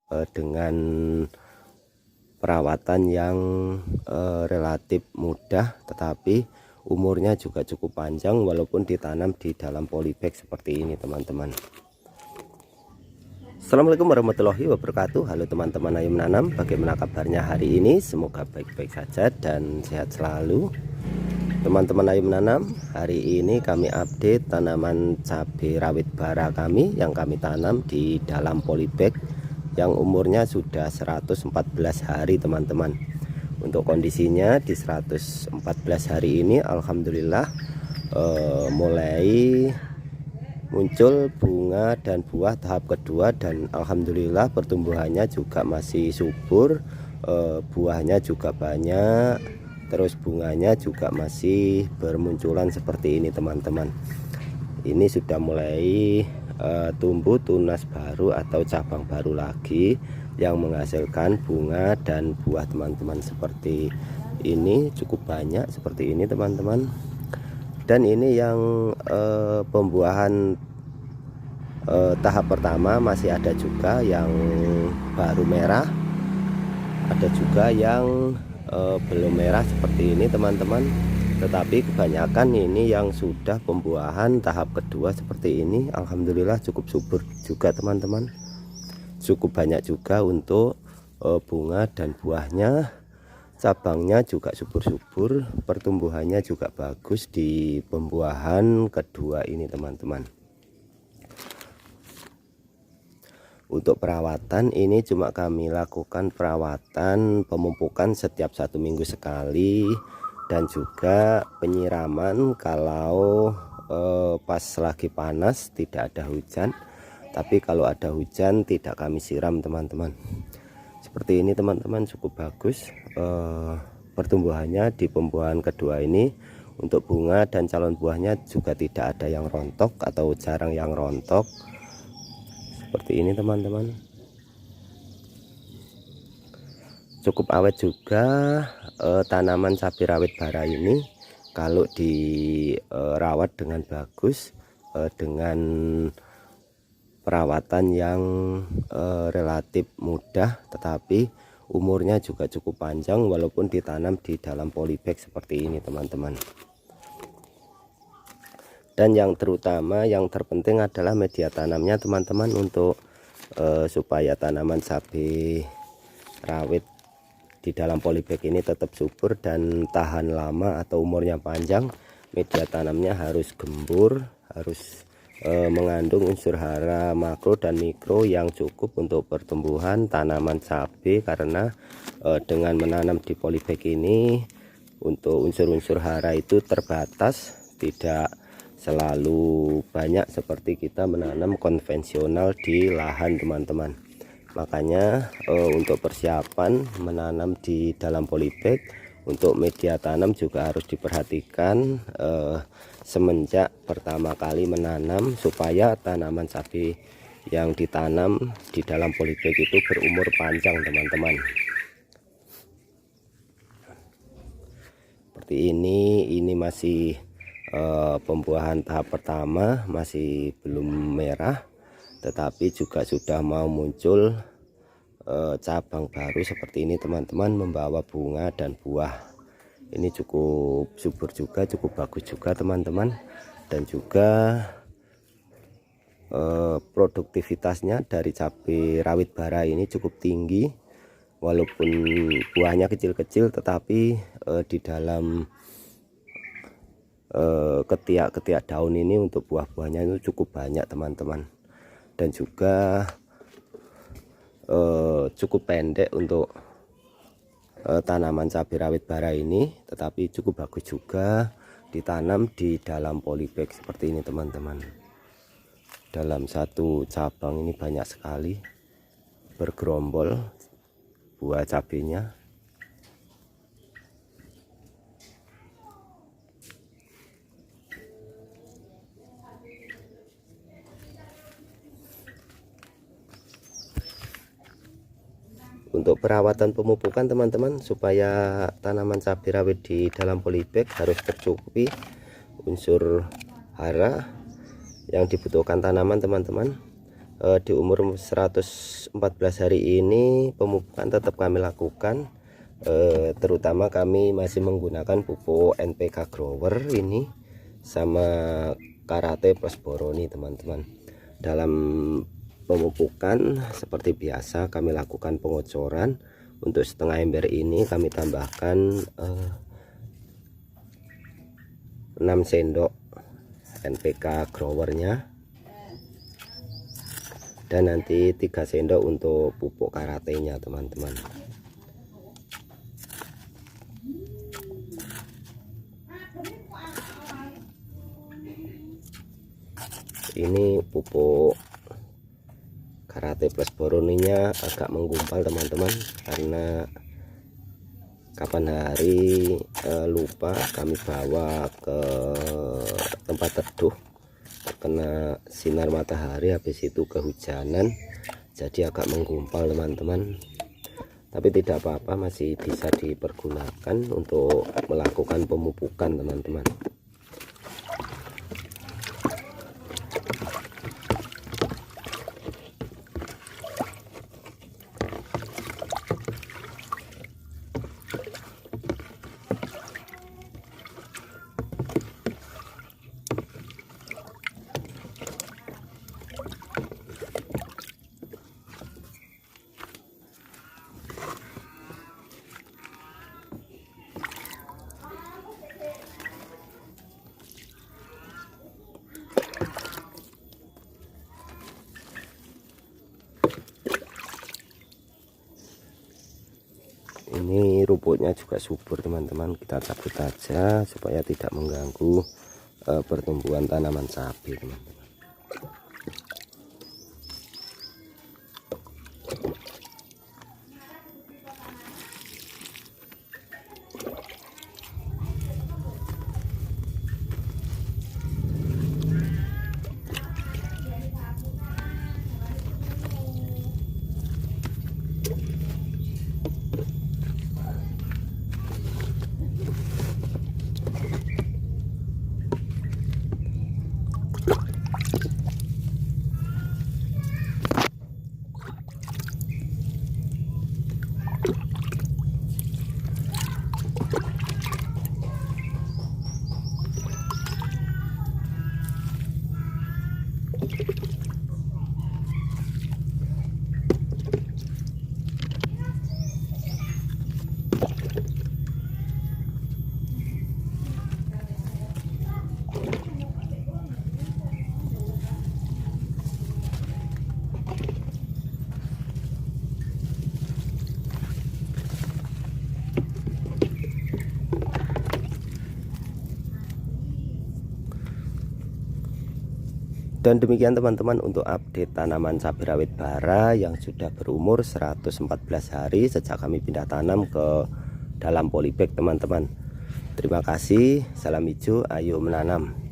dengan perawatan yang relatif mudah, tetapi umurnya juga cukup panjang walaupun ditanam di dalam polybag seperti ini teman-teman. Assalamualaikum warahmatullahi wabarakatuh. Halo teman-teman Ayo Menanam, bagaimana kabarnya hari ini? Semoga baik-baik saja dan sehat selalu. Teman-teman Ayo Menanam, hari ini kami update tanaman cabai rawit bara kami yang kami tanam di dalam polybag yang umurnya sudah 114 hari teman-teman. Untuk kondisinya di 114 hari ini alhamdulillah mulai muncul bunga dan buah tahap kedua, dan alhamdulillah pertumbuhannya juga masih subur, buahnya juga banyak, terus bunganya juga masih bermunculan seperti ini teman-teman. Ini sudah mulai tumbuh tunas baru atau cabang baru lagi yang menghasilkan bunga dan buah teman-teman. Seperti ini cukup banyak seperti ini teman-teman. Dan ini yang pembuahan tahap pertama, masih ada juga yang baru merah, ada juga yang belum merah seperti ini teman-teman. Tetapi kebanyakan ini yang sudah pembuahan tahap kedua seperti ini, alhamdulillah cukup subur juga teman-teman, cukup banyak juga untuk bunga dan buahnya. Cabangnya juga subur-subur, pertumbuhannya juga bagus di pembuahan kedua ini teman-teman. Untuk perawatan ini cuma kami lakukan perawatan pemupukan setiap 1 minggu sekali, dan juga penyiraman kalau pas lagi panas tidak ada hujan. Tapi kalau ada hujan tidak kami siram teman-teman. Seperti ini teman-teman, cukup bagus pertumbuhannya di pembuahan kedua ini. Untuk bunga dan calon buahnya juga tidak ada yang rontok atau jarang yang rontok seperti ini teman-teman. Cukup awet juga tanaman cabai rawit bara ini kalau dirawat dengan bagus, dengan perawatan yang relatif mudah, tetapi umurnya juga cukup panjang walaupun ditanam di dalam polybag seperti ini teman-teman. Dan yang terutama, yang terpenting adalah media tanamnya teman-teman, untuk supaya tanaman cabai rawit di dalam polybag ini tetap subur dan tahan lama atau umurnya panjang. Media tanamnya harus gembur, harus mengandung unsur hara makro dan mikro yang cukup untuk pertumbuhan tanaman cabai. Karena dengan menanam di polybag ini untuk unsur-unsur hara itu terbatas, tidak selalu banyak seperti kita menanam konvensional di lahan teman-teman. Makanya untuk persiapan menanam di dalam polybag, untuk media tanam juga harus diperhatikan semenjak pertama kali menanam, supaya tanaman cabai yang ditanam di dalam polybag itu berumur panjang teman-teman. Seperti ini masih pembuahan tahap pertama, masih belum merah, tetapi juga sudah mau muncul cabang baru seperti ini teman-teman, membawa bunga dan buah. Ini cukup subur juga, cukup bagus juga teman-teman. Dan juga produktivitasnya dari cabai rawit bara ini cukup tinggi, walaupun buahnya kecil-kecil, tetapi di dalam ketiak-ketiak daun ini untuk buah-buahnya itu cukup banyak teman-teman. Dan juga cukup pendek untuk tanaman cabai rawit bara ini, tetapi cukup bagus juga ditanam di dalam polybag seperti ini teman-teman. Dalam satu cabang ini banyak sekali bergerombol buah cabainya. Untuk perawatan pemupukan teman-teman, supaya tanaman cabai rawit di dalam polybag harus tercukupi unsur hara yang dibutuhkan tanaman teman-teman. Di umur 114 hari ini pemupukan tetap kami lakukan, terutama kami masih menggunakan pupuk NPK Grower ini sama Karate Plus Boroni teman-teman. Dalam pemupukan seperti biasa kami lakukan pengocoran. Untuk setengah ember ini kami tambahkan 6 sendok NPK growernya, dan nanti 3 sendok untuk pupuk karatenya teman-teman. Ini pupuk Karate Plus Boroninya agak menggumpal teman-teman, karena kapan hari lupa kami bawa ke tempat teduh, terkena sinar matahari, habis itu kehujanan, jadi agak menggumpal teman-teman. Tapi tidak apa-apa, masih bisa dipergunakan untuk melakukan pemupukan teman-teman. Ini rumputnya juga subur teman-teman, kita cabut aja supaya tidak mengganggu pertumbuhan tanaman cabai teman-teman. Dan demikian teman-teman untuk update tanaman cabai rawit bara yang sudah berumur 114 hari sejak kami pindah tanam ke dalam polybag teman-teman. Terima kasih, salam hijau, ayo menanam.